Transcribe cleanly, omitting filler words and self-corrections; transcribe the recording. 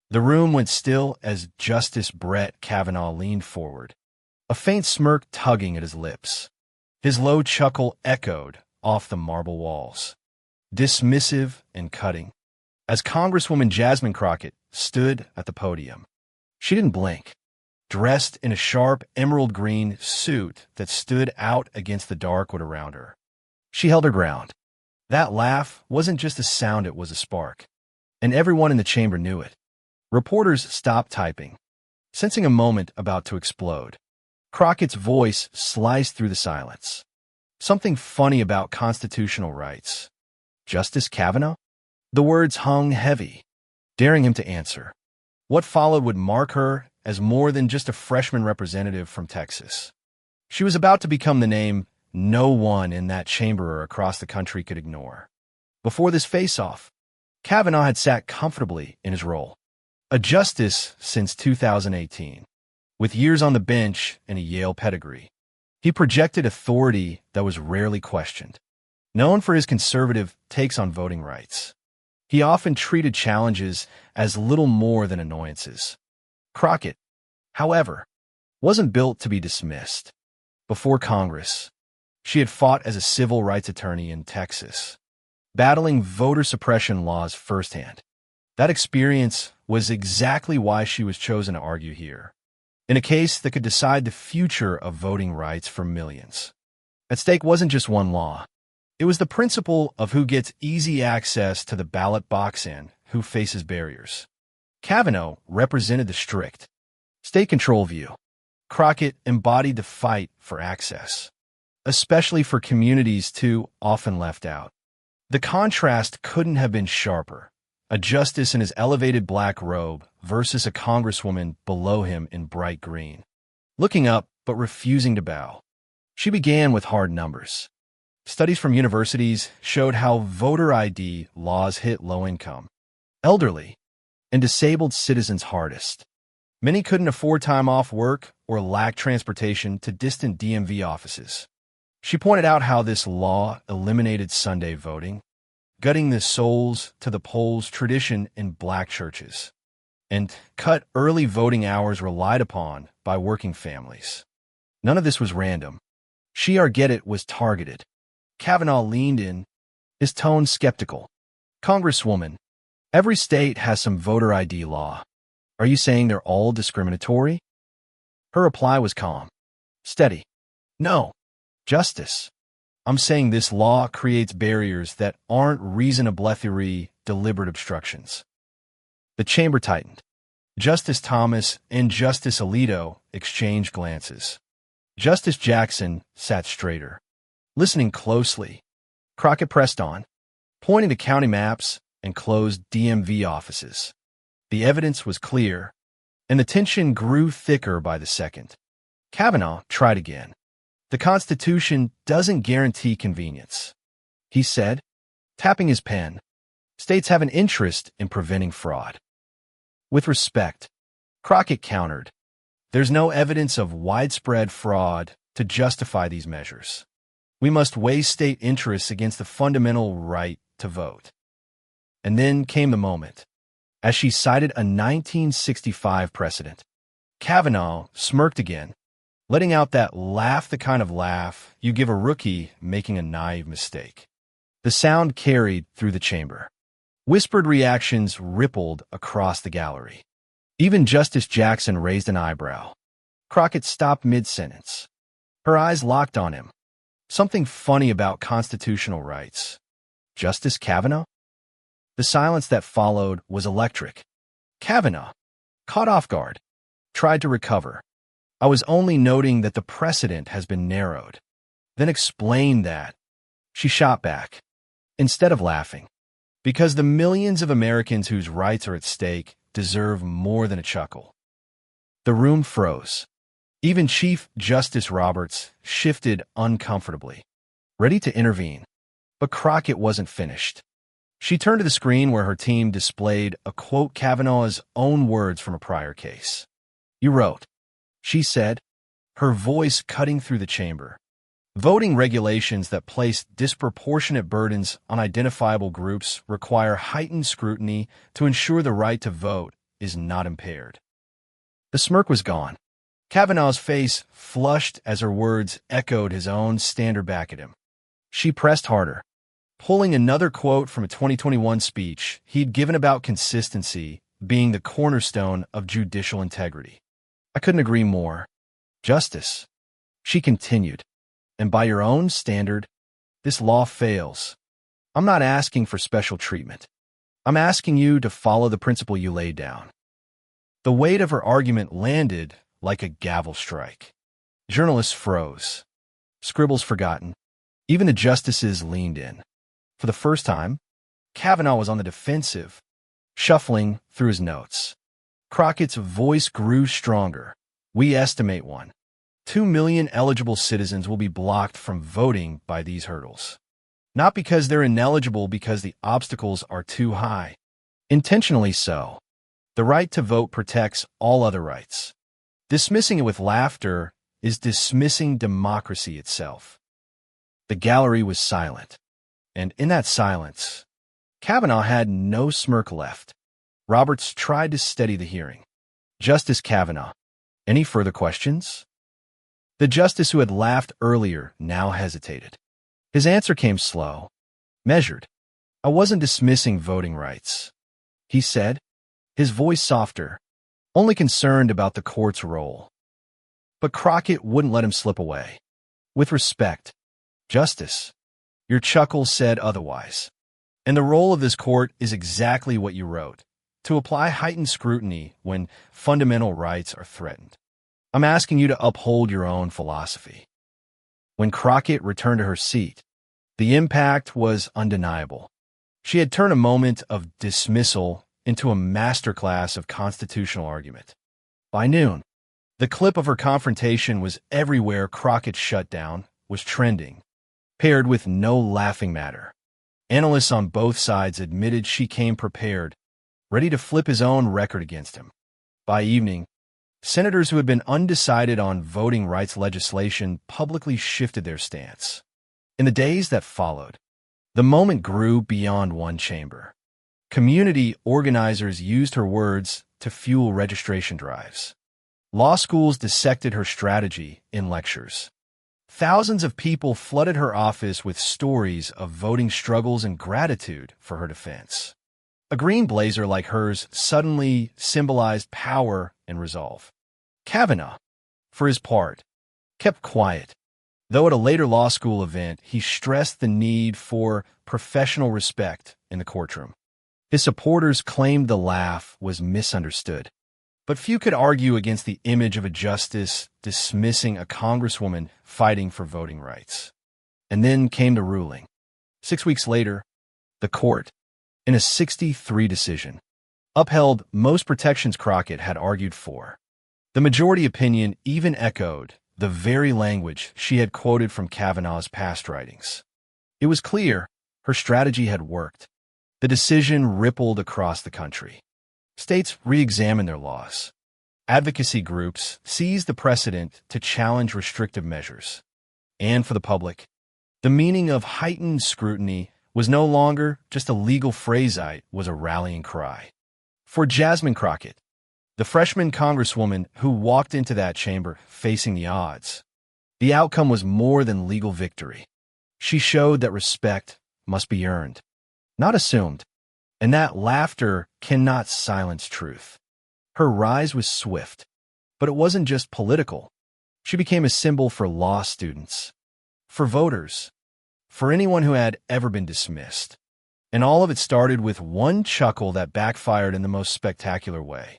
The room went still as Justice Brett Kavanaugh leaned forward, a faint smirk tugging at his lips. His low chuckle echoed off the marble walls, dismissive and cutting, as Congresswoman Jasmine Crockett stood at the podium. She didn't blink, dressed in a sharp emerald green suit that stood out against the dark wood around her. She held her ground. That laugh wasn't just a sound, it was a spark, and everyone in the chamber knew it. Reporters stopped typing, sensing a moment about to explode. Crockett's voice sliced through the silence. Something funny about constitutional rights. Justice Kavanaugh? The words hung heavy, daring him to answer. What followed would mark her as more than just a freshman representative from Texas. She was about to become the name no one in that chamber or across the country could ignore. Before this face-off, Kavanaugh had sat comfortably in his role, a justice since 2018, with years on the bench and a Yale pedigree. He projected authority that was rarely questioned. Known for his conservative takes on voting rights, he often treated challenges as little more than annoyances. Crockett, however, wasn't built to be dismissed. Before Congress, she had fought as a civil rights attorney in Texas, battling voter suppression laws firsthand. That experience was exactly why she was chosen to argue here, in a case that could decide the future of voting rights for millions. At stake wasn't just one law. It was the principle of who gets easy access to the ballot box and who faces barriers. Kavanaugh represented the strict, state control view. Crockett embodied the fight for access, especially for communities too often left out. The contrast couldn't have been sharper. A justice in his elevated black robe versus a congresswoman below him in bright green, looking up but refusing to bow. She began with hard numbers. Studies from universities showed how voter ID laws hit low-income, elderly, and disabled citizens hardest. Many couldn't afford time off work or lacked transportation to distant DMV offices. She pointed out how this law eliminated Sunday voting, gutting the souls to the polls tradition in black churches, and cut early voting hours relied upon by working families. None of this was random. She Arget was targeted. Kavanaugh leaned in, his tone skeptical. Congresswoman, every state has some voter ID law. Are you saying they're all discriminatory? Her reply was calm, steady. No, Justice. I'm saying this law creates barriers that aren't reasonably deliberate obstructions. The chamber tightened. Justice Thomas and Justice Alito exchanged glances. Justice Jackson sat straighter, listening closely. Crockett pressed on, pointing to county maps and closed DMV offices. The evidence was clear, and the tension grew thicker by the second. Kavanaugh tried again. The Constitution doesn't guarantee convenience, he said, tapping his pen. States have an interest in preventing fraud. With respect, Crockett countered, there's no evidence of widespread fraud to justify these measures. We must weigh state interests against the fundamental right to vote. And then came the moment, as she cited a 1965 precedent. Kavanaugh smirked again, letting out that laugh, the kind of laugh you give a rookie making a naive mistake. The sound carried through the chamber. Whispered reactions rippled across the gallery. Even Justice Jackson raised an eyebrow. Crockett stopped mid-sentence. Her eyes locked on him. Something funny about constitutional rights. Justice Kavanaugh? The silence that followed was electric. Kavanaugh, caught off guard, tried to recover. I was only noting that the precedent has been narrowed. Then explain that. She shot back, instead of laughing. Because the millions of Americans whose rights are at stake deserve more than a chuckle. The room froze. Even Chief Justice Roberts shifted uncomfortably, ready to intervene. But Crockett wasn't finished. She turned to the screen where her team displayed a quote Kavanaugh's own words from a prior case. You wrote, she said, her voice cutting through the chamber. Voting regulations that place disproportionate burdens on identifiable groups require heightened scrutiny to ensure the right to vote is not impaired. The smirk was gone. Kavanaugh's face flushed as her words echoed his own standard back at him. She pressed harder, pulling another quote from a 2021 speech he'd given about consistency being the cornerstone of judicial integrity. I couldn't agree more. Justice, she continued, and by your own standard, this law fails. I'm not asking for special treatment. I'm asking you to follow the principle you laid down. The weight of her argument landed like a gavel strike. Journalists froze. Scribbles forgotten. Even the justices leaned in. For the first time, Kavanaugh was on the defensive, shuffling through his notes. Crockett's voice grew stronger. We estimate 2 million eligible citizens will be blocked from voting by these hurdles. Not because they're ineligible, because the obstacles are too high. Intentionally so. The right to vote protects all other rights. Dismissing it with laughter is dismissing democracy itself. The gallery was silent, and in that silence, Kavanaugh had no smirk left. Roberts tried to steady the hearing. Justice Kavanaugh, any further questions? The justice who had laughed earlier now hesitated. His answer came slow, measured. I wasn't dismissing voting rights, he said, his voice softer, only concerned about the court's role. But Crockett wouldn't let him slip away. With respect, Justice, your chuckles said otherwise. And the role of this court is exactly what you wrote, to apply heightened scrutiny when fundamental rights are threatened. I'm asking you to uphold your own philosophy. When Crockett returned to her seat, the impact was undeniable. She had turned a moment of dismissal into a masterclass of constitutional argument. By noon, the clip of her confrontation was everywhere. Crockett's shutdown was trending, paired with no laughing matter. Analysts on both sides admitted she came prepared, ready to flip his own record against him. By evening, senators who had been undecided on voting rights legislation publicly shifted their stance. In the days that followed, the moment grew beyond one chamber. Community organizers used her words to fuel registration drives. Law schools dissected her strategy in lectures. Thousands of people flooded her office with stories of voting struggles and gratitude for her defense. A green blazer like hers suddenly symbolized power and resolve. Kavanaugh, for his part, kept quiet, though at a later law school event he stressed the need for professional respect in the courtroom. His supporters claimed the laugh was misunderstood, but few could argue against the image of a justice dismissing a congresswoman fighting for voting rights. And then came the ruling. 6 weeks later, the court, in a 6-3 decision, upheld most protections Crockett had argued for. The majority opinion even echoed the very language she had quoted from Kavanaugh's past writings. It was clear her strategy had worked. The decision rippled across the country. States re-examined their laws. Advocacy groups seized the precedent to challenge restrictive measures. And for the public, the meaning of heightened scrutiny was no longer just a legal phrase, it was a rallying cry. For Jasmine Crockett, the freshman congresswoman who walked into that chamber facing the odds, the outcome was more than legal victory. She showed that respect must be earned, not assumed, and that laughter cannot silence truth. Her rise was swift, but it wasn't just political. She became a symbol for law students, for voters, for anyone who had ever been dismissed. And all of it started with one chuckle that backfired in the most spectacular way.